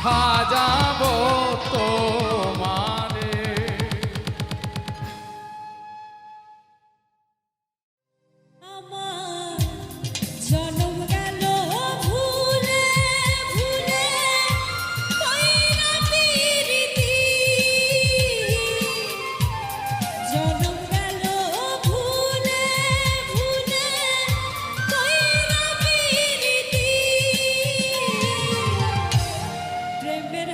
সাজাবো তোমারে। আমার জনম গেল ভুলে ভুলে কইরা পিরিতি, জনম গেল ভুলে ভুলে কইরা পিরিতি, প্রেমের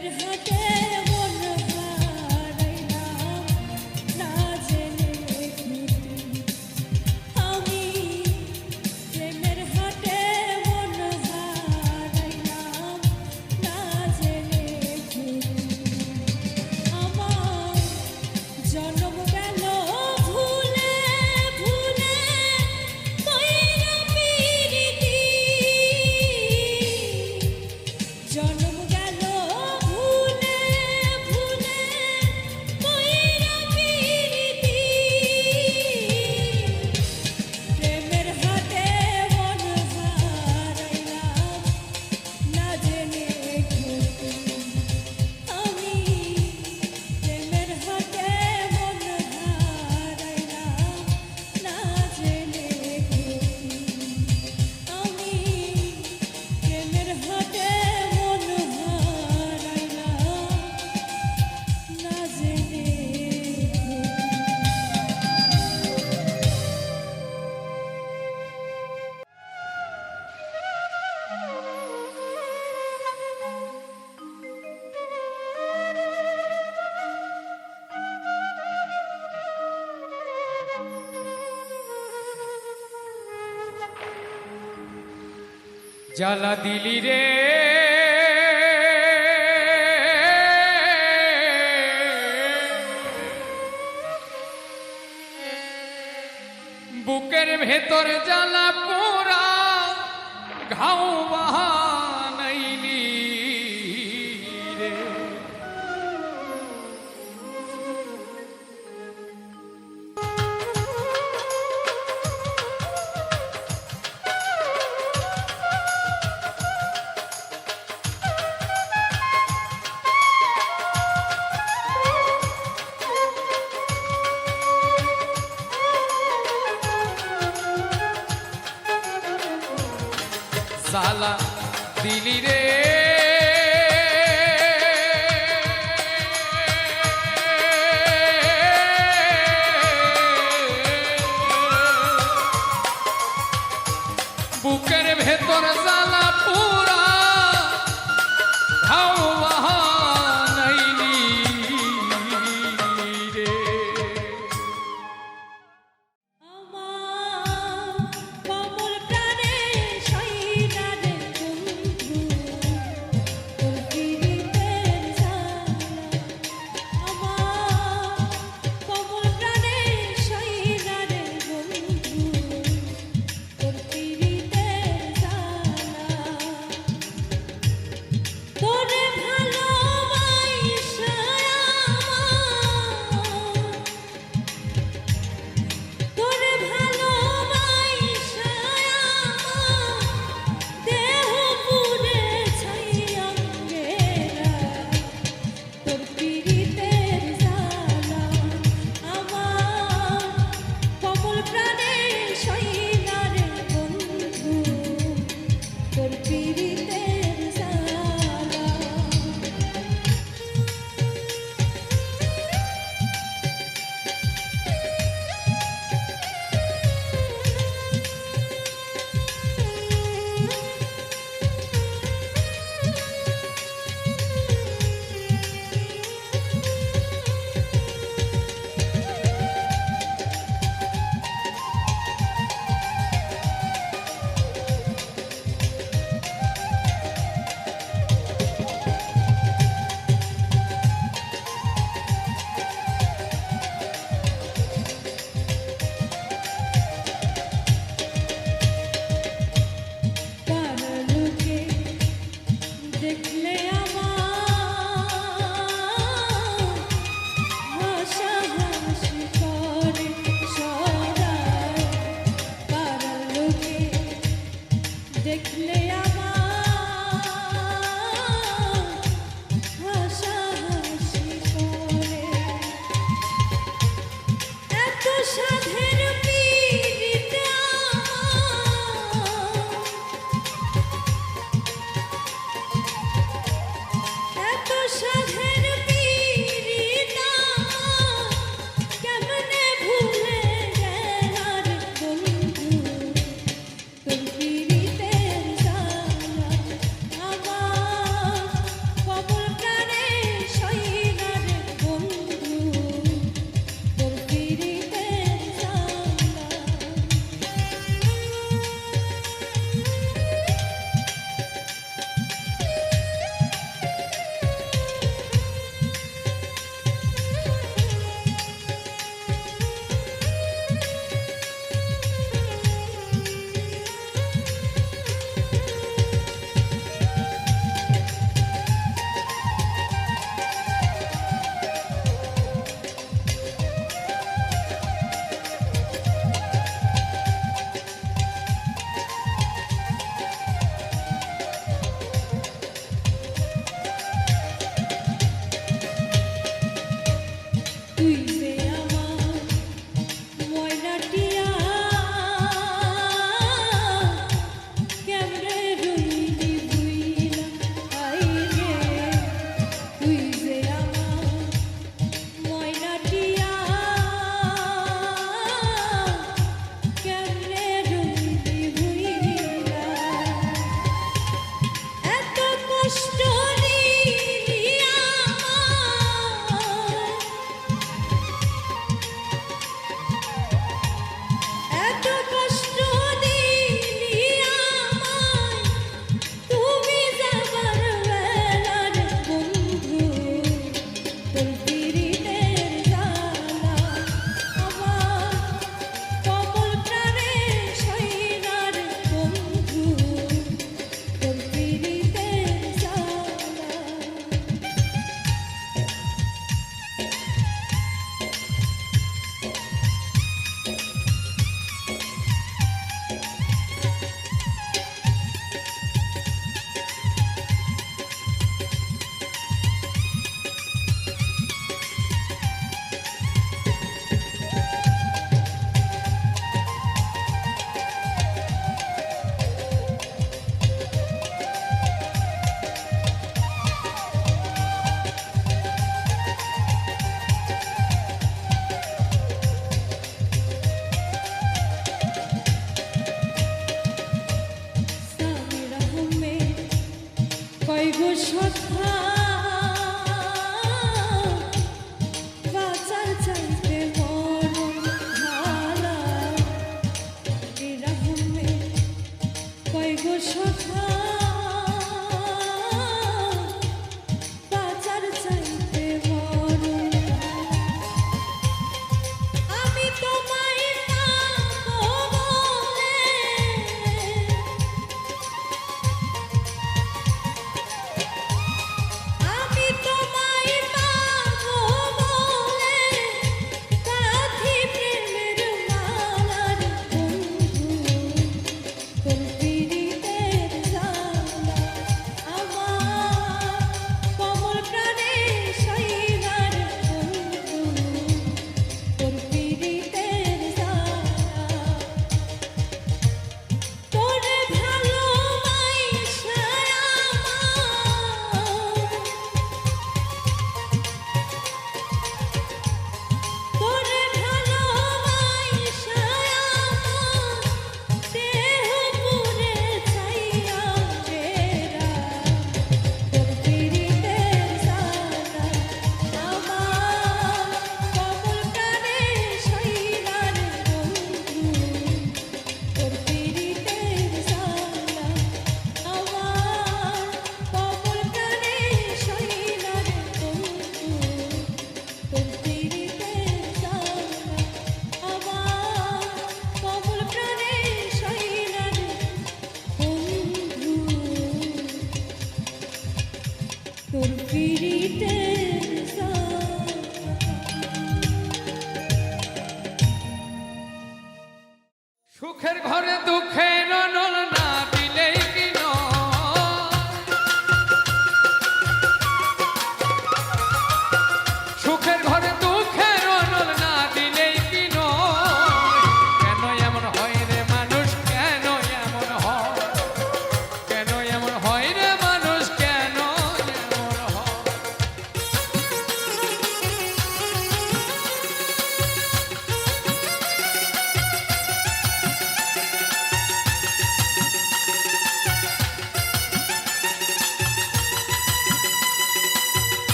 প্রেমের হাটে মন হারাইলাম না জেনে খুঁটি আমি প্রেমের হাটে মন হারাইলাম না জেনে খুঁটি আমার জন্ম গেল ভুলে ভুলে কইরা পিরিতি জন্ম গেল ভুলে ভুলে কইরা পিরিতি প্রেমের হাটে মন হারাইলাম না জেনে খুঁটি আমি প্রেমের হাটে মন হারাইলাম না জেনে খুঁটি আমি প্রেমের হাটে মন হারাইলাম না জেনে জ্বালা দিলি রে বুকের ভেতর জ্বালা পোড়া ঘাও বাহানাইলি রে জ্বালা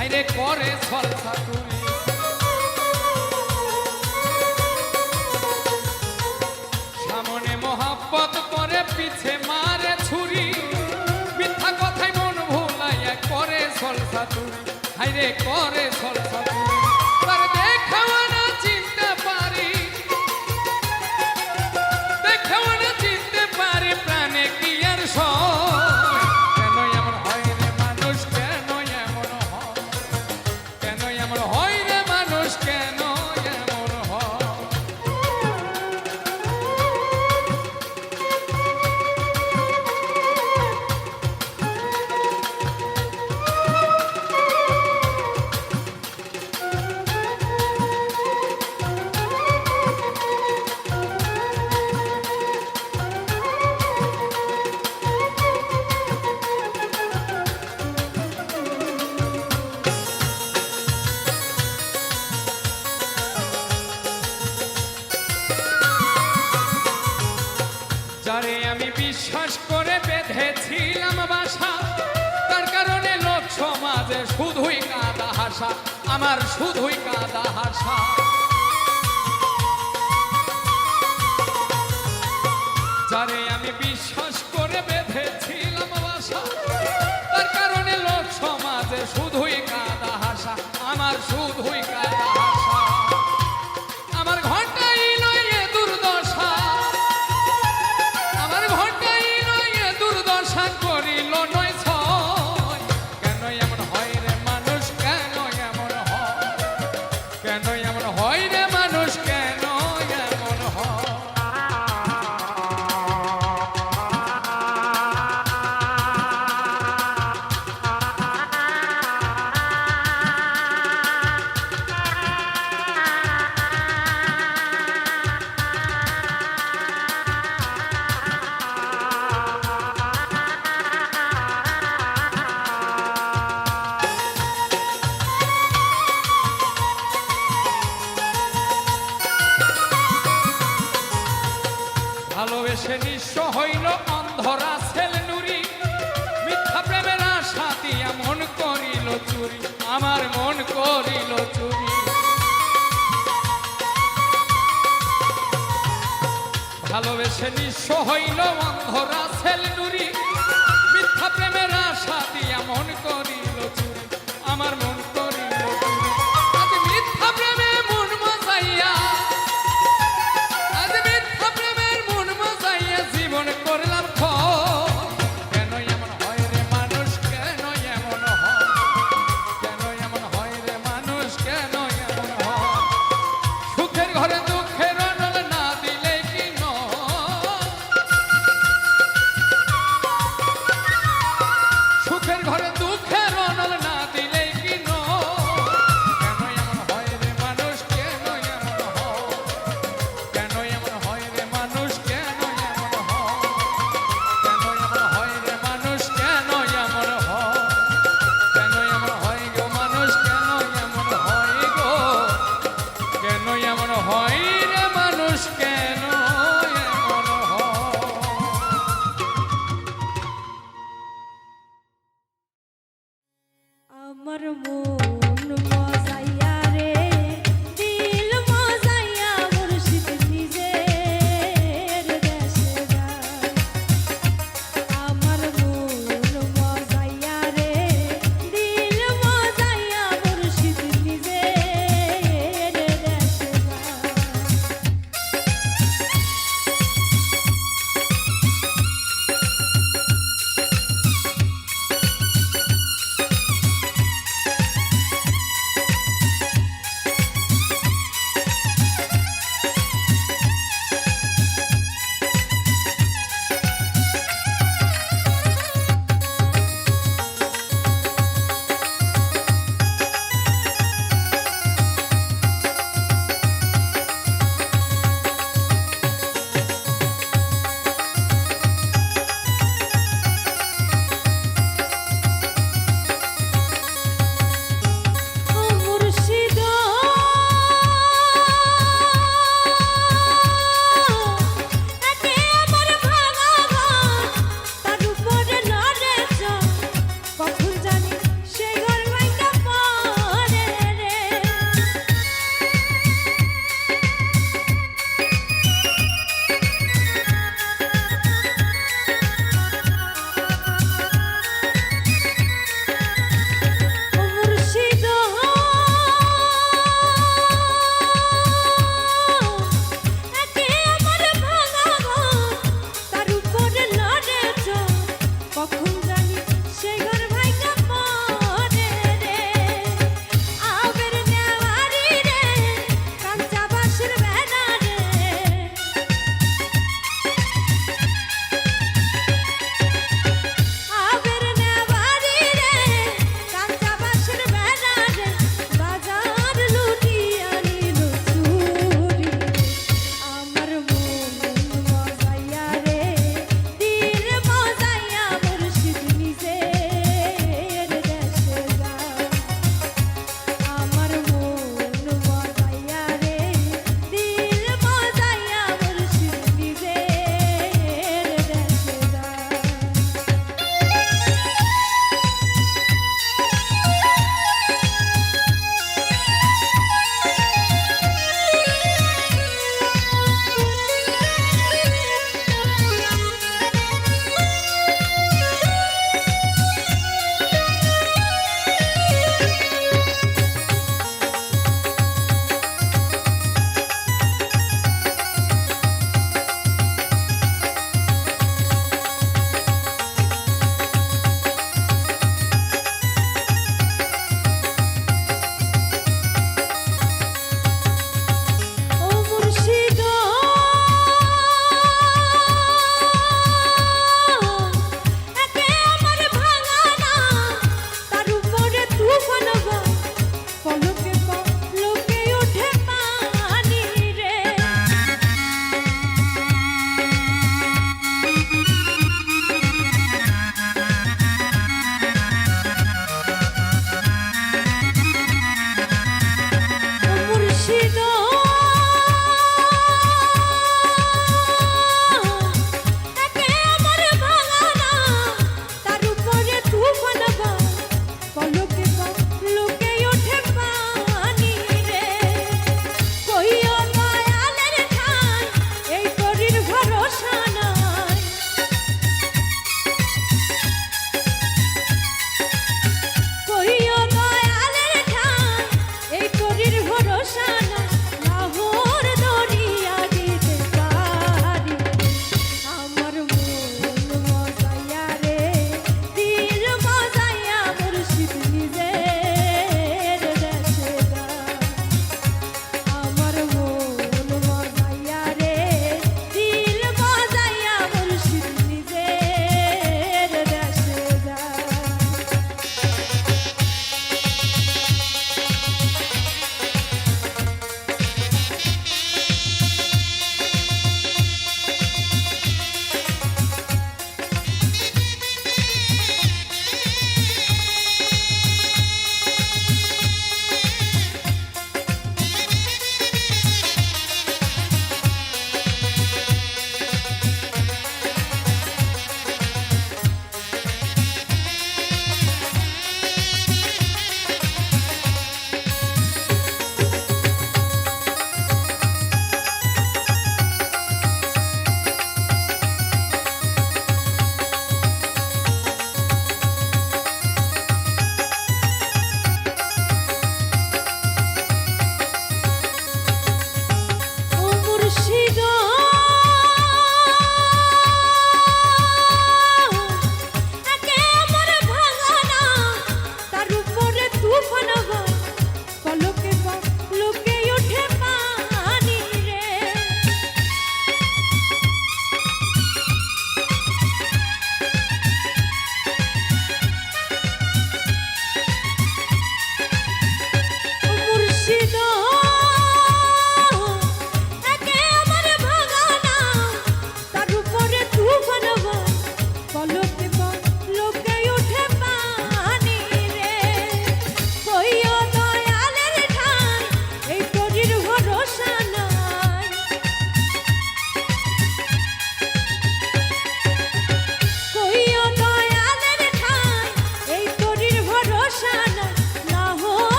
আইরে করে ছলসা তুরি সামনে মহাব্বত করে পিছে মারে ছুরি মিথ্যা কথায় মন ভুলাইয়া করে ছলসা তুরি আইরে করে ছলসা তুরি তার দেখাও না চিনতে পারি দেখাও না চিনতে পারি প্রাণে কি আর সয় কেন এমন হয় রে মানুষ কেন এমন হয় কেন এমন হয় রে মানুষ কেন এমন হয় যারে আমি বিশ্বাস করে বেঁধেছিলাম বাসা তার কারণে লোক সমাজে শুধুই কাদা হাসা আমার শুধুই কাদা হাসা যারে আমি বিশ্বাস করে বেঁধেছিলাম বাসা তার কারণে লোক সমাজে শুধুই কাদা হাসা আমার শুধুই কাদা হাসা আমার ঘন্টাই নয় এ দুর্দশা আমার ঘন্টাই নয় এ দুর্দশা করিল নয় ছয় কেন এমন হয় রে মানুষ কেন এমন হয় কেন এমন হয় রে মানুষ কেন এমন হয় ভালোবেসে নিঃস্ব হইল অন্ধরা ছেল নুরি মিথ্যা প্রেমের আশা দিয়া মন করিল চুরি আমার মন করিল চুরি ভালোবেসে নিঃস্ব হইল অন্ধরা ছেল নুরি মিথ্যা প্রেমের আশা দিয়া মন করিল চুরি আমার মন করিল চুরি আজ মিথ্যা প্রেমে মন মজাইয়া আজ মিথ্যা প্রেমের মন মজাইয়া জীবন করলাম ক্ষয় কেন এমন হয় রে মানুষ কেন এমন হয় কেন এমন হয় রে মানুষ কেন এমন হয় সুখের ঘরে দুঃখের অনল না দিলে কি নয়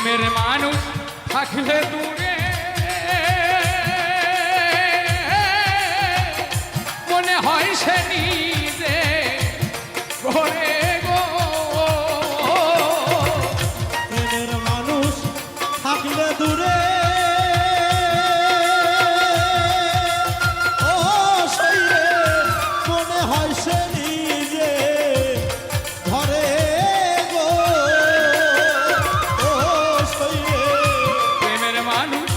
প্রেমের মানুষ থাকলে দূরে মনে হয় সে নিজে ঘরে গো। প্রেমের মানুষ থাকলে দূরে ও সইরে মনে হয় সে নিজে ঘরে গো। ও সইরে প্রেমের মানুষ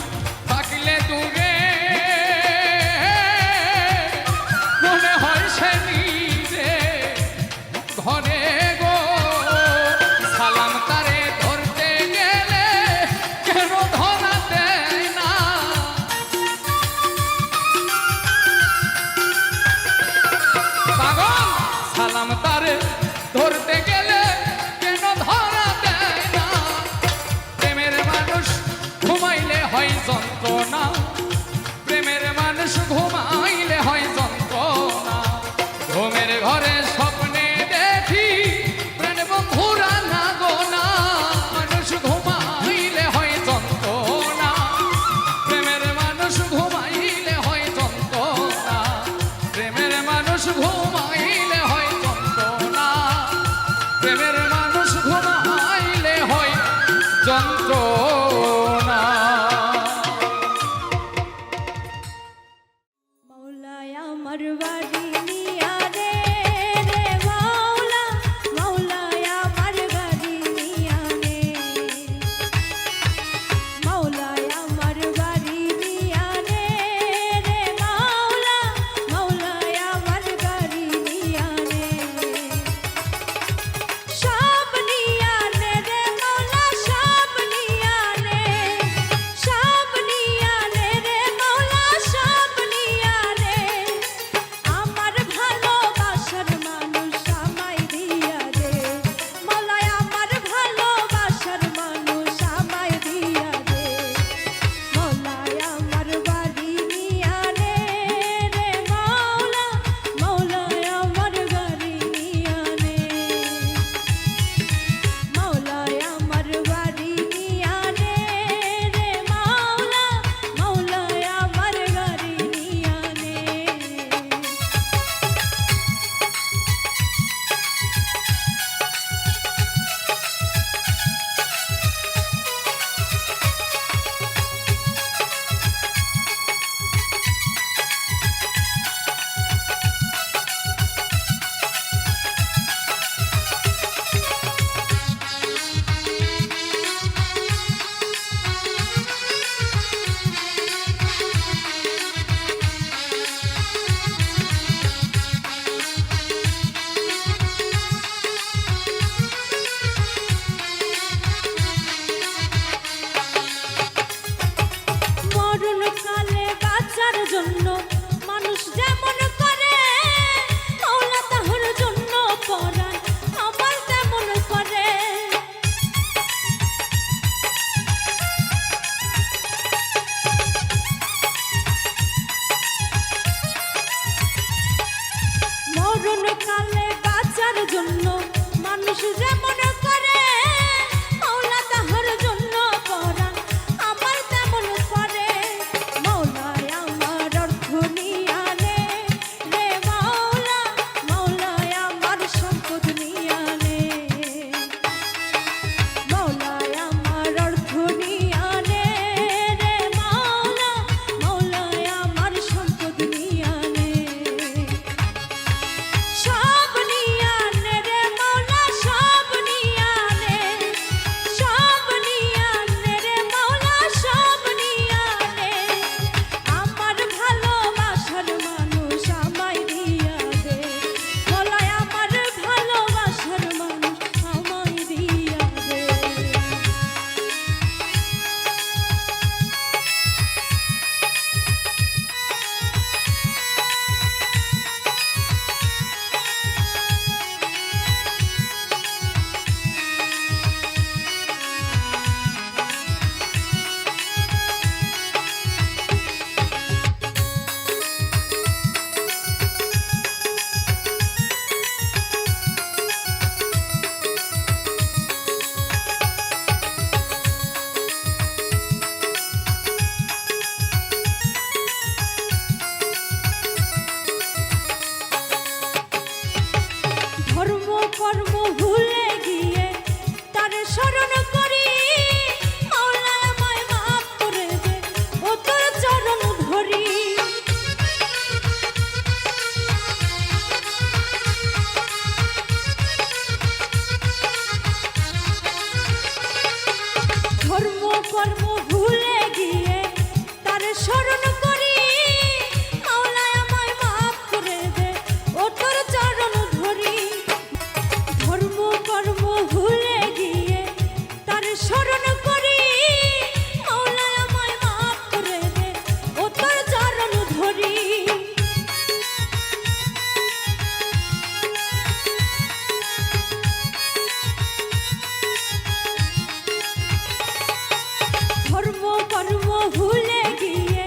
ভুলে গিয়ে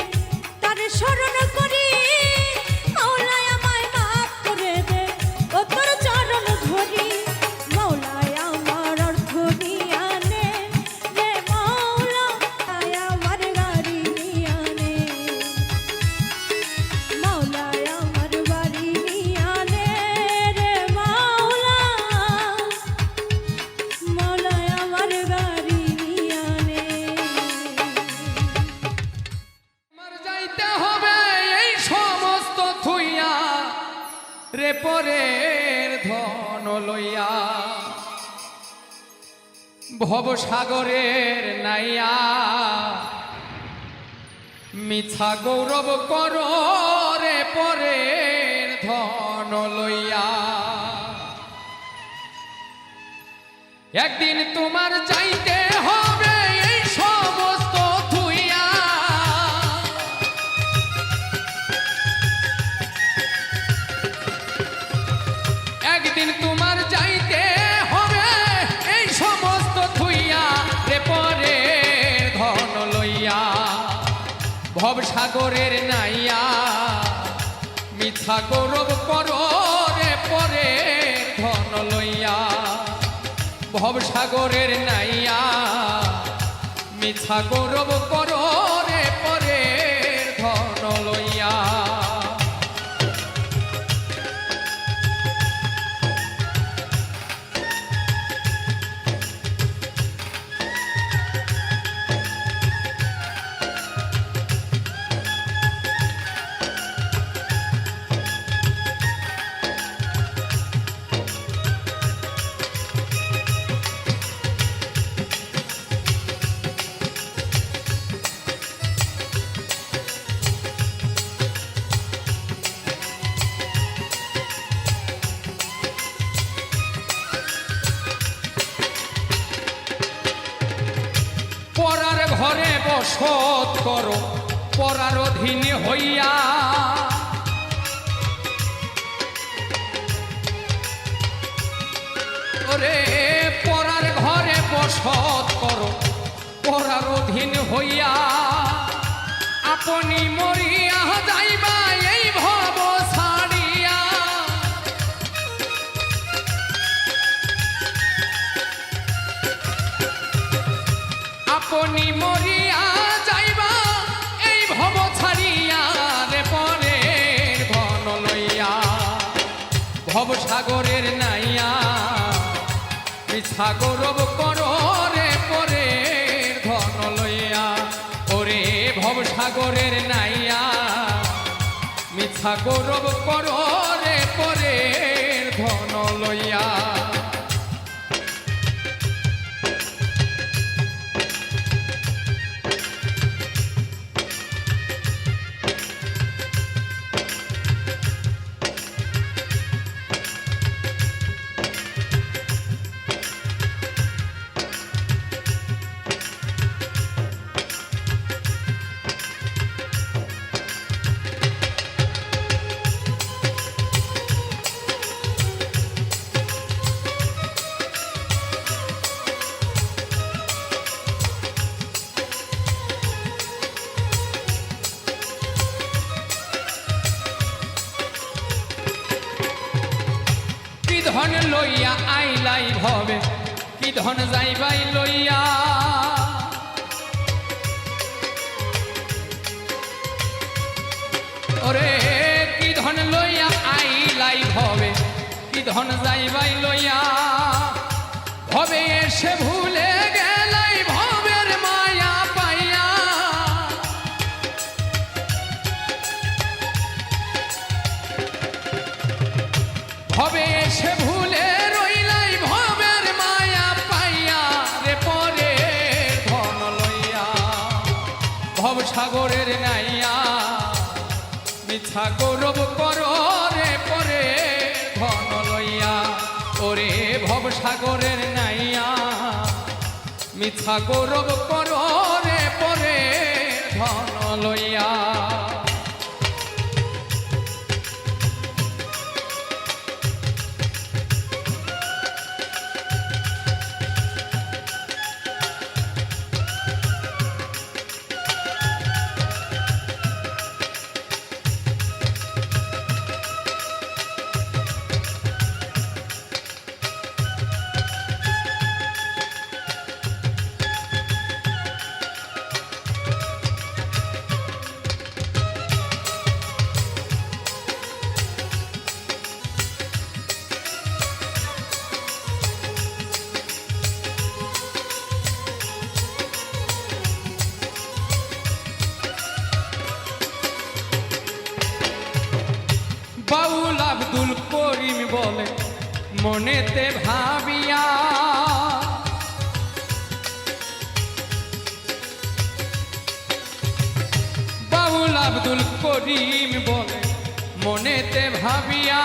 তার স্মরণ করি মাওলায় আমায় মাফ করে দে ও তোর চরণ ধরি মাওলায় আমার অর্থ নিয়ে আনে রে মাওলা আমার গাড়ি নিয়ে আনে মাওলায় আমার বাড়ি নিয়ে আনে রে মাওলা মাওলায় আমার গাড়ি নিয়ে আনে আমার যাইতে হবে এই সমস্ত থুইয়া রে পরের ধন লইয়া ভবসাগরের নাইয়া মিছা গৌরব কর রে পরের ধন লইয়া একদিন তোমার যাইতে হবে এই সমস্ত থুইয়া একদিন তোমার যাইতে হবে এই সমস্ত থুইয়া রে পরের ধন লইয়া ভবসাগরের নাইয়া মিথ্যা গৌরব কর রে পরের ধন লইয়া ভবসাগরের নাইয়া মিথ্যা গৌরব কর রে পরের ধন লইয়া পরার ঘরে বসত করো পরার অধীন হইয়া ওরে পরার ঘরে বসত করো পরার অধীন হইয়া আপনি মরিয়া যাইবা এই ভব ছাড়িয়া আপনি মরিয়া যাইবা এই ভব ছাড়িয়া রে পরের ধন লইয়া ভবসাগরের নাইয়া মিথ্যা গৌরব কর রে পরের ধন লইয়া ওরে ভবসাগরের নাইয়া মিথ্যা গৌরব কর রে পরের ধন লইয়া ধন লইয়া আইলাই ভবে কি ধন যাইবাই লইয়া ওরে কি ধন লইয়া আইলাই ভবে কি ধন যাইবাই লইয়া ভবে এসে ভুলে গেলাই ভবের মায়া পাইয়া ভবে এসে ভুলে রইলাই ভবের মায়া পাইয়া রে পরের ধন লইয়া ভবসাগরের নাইয়া মিথ্যা গৌরব কর রে পরের ধন লইয়া ওরে ভবসাগরের নাইয়া মিথ্যা গৌরব কর রে পরের ধন লইয়া মনেতে ভাবিয়া বাউল আব্দুল করিম বলে মনেতে ভাবিয়া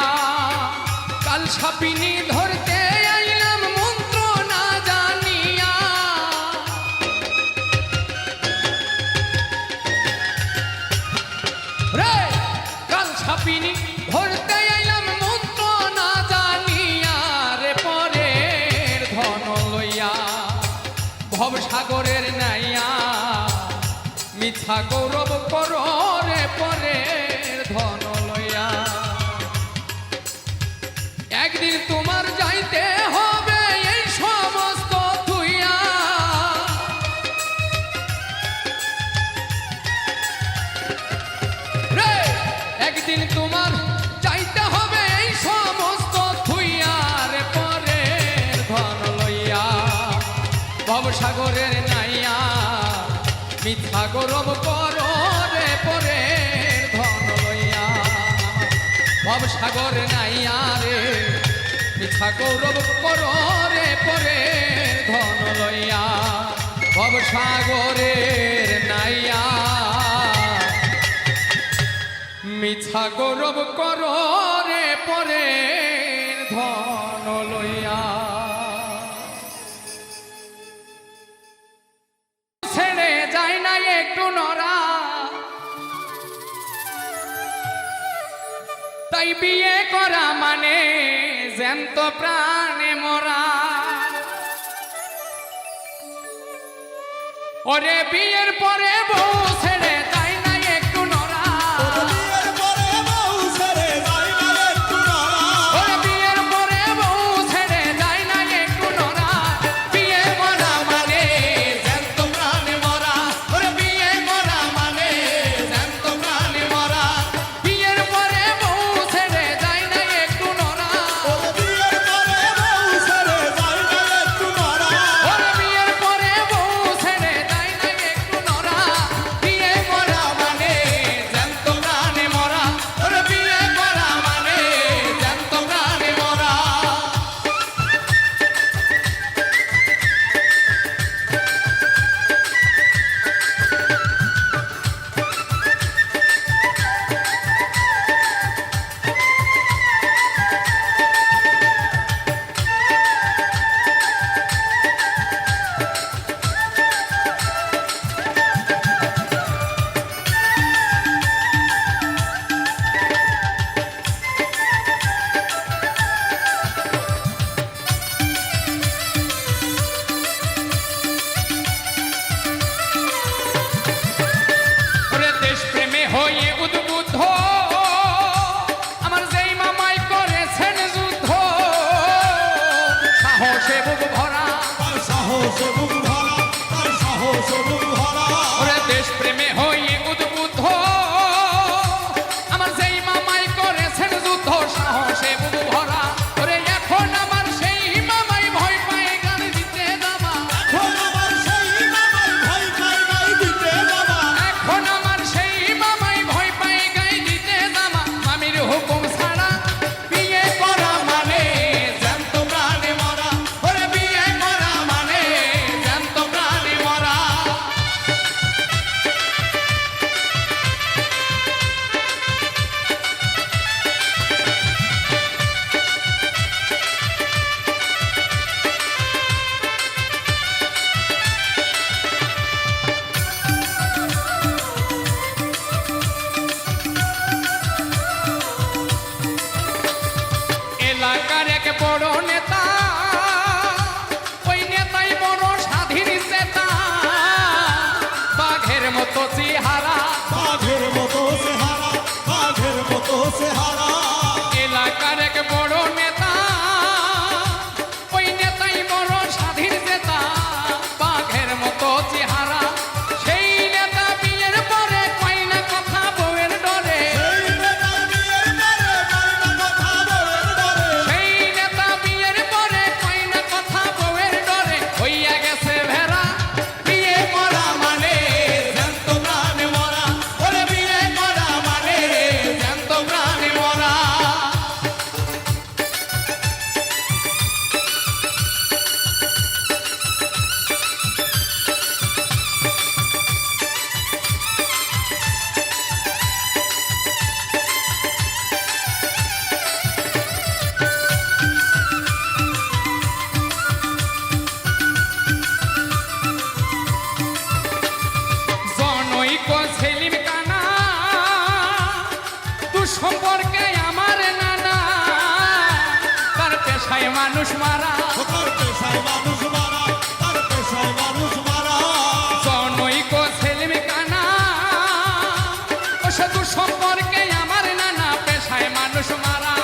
কাল সাপিনী ধরতে আইলাম মন্ত্র না জানিয়া রে কাল সাপিনী ধরতে আইলাম মন্ত্র না জানিয়া রে পরের ধন লইয়া ভবসাগরের নাইয়া মিথ্যা গৌরব করো রে পরের ধন লইয়া একদিন তোমার যাইতে হবে এই সমস্ত থুইয়া রে একদিন তোমার যাইতে হবে এই সমস্ত থুইয়া রে পরের ধন লইয়া ভবসাগরের নাইয়া মিথ্যা গৌরব করো রে পরের ধন লইয়া ভবসাগর নাইয়া রে মিথ্যা গৌরব করো রে পরের ধন লইয়া ভবসাগরের নাইয়া মিথ্যা গৌরব করো রে পরের ধন লইয়া ছেড়ে যায় না একটু নরা তাই বিয়ে করা মানে জ্যান্ত প্রাণে মরা ওরে বিয়ের পরে বউ ছেড়ে যায় না একটু নরা বিয়ের পরে বউ ছেড়ে যায় না একটু নড়া। ওরে বিয়ের পরে বউ ছেড়ে যায় না একটু নরা বিয়ে করা মানে জ্যান্ত প্রাণে মরা ওরে বিয়ে করা মানে জ্যান্ত প্রাণে মরা বিয়ের পরে বউ ছেড়ে যায় না একটু নরা বিয়ের পরে বউ ছেড়ে যায় না একটু নড়া। ওরে বিয়ের পরে বউ ছেড়ে যায় না একটু নরা বিয়ে পেশায় মানুষ মারা তার পেশায় মানুষ মারা, তার পেশায় মানুষ মারা। জনৈক ছেলে কানা ও শুধু সম্পর্কে আমার নানা পেশায় মানুষ মারা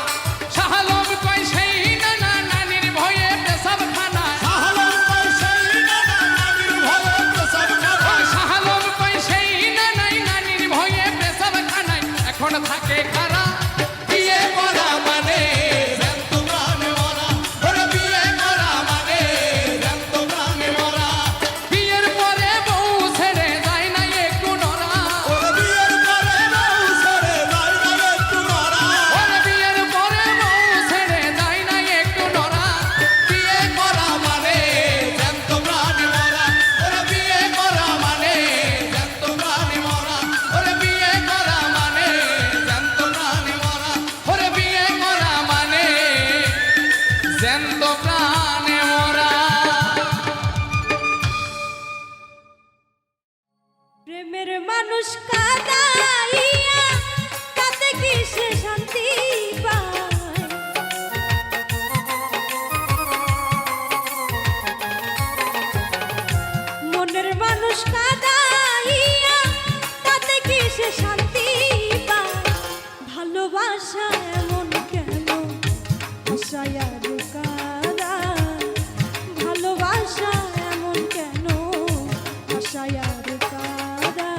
শাহালম কয় সেই নানা নানির ভয়ে পেশাব খানা শাহালম কয় সেই নানা নানির ভয়ে পেশাব খানায়। শাহালম কয় সেই নানাই নানির ভয়ে পেশাব খানায় এখন থাকে খারা বিয়ে করা মানে জ্যান্ত প্রাণে মরা, ওরে বিয়ে করা মানে জ্যান্ত প্রাণে মরা। বিয়ের পরে বউ ছেড়ে যায় না একটু নরা ওরে বিয়ের পরে বউ ছেড়ে যায় না একটু নরা। ওরে বিয়ের পরে বউ ছেড়ে যায় না একটু নরা বিয়ে করা মানে জ্যান্ত প্রাণে মরা, ওরে বিয়ে করা মানে জ্যান্ত প্রাণে মরা। ওরে বিয়ে করা মানে জ্যান্ত প্রাণে মরা ওরে বিয়ে করা মানে জ্যান্ত প্রাণে মরা প্রেমের মানুষ কাদাইয়া তাতে কি সে শান্তি পায় মনের মানুষ কাদাইয়া তাতে কি সে শান্তি পায় ভালোবাসা এমন কেন আশায়া রুকারা ভালোবাসা এমন কেন আশায়া রুকারা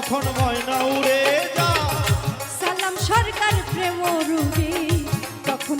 তখন ময়না উড়ে যায়। সালাম সরকার প্রেম রুবি তখন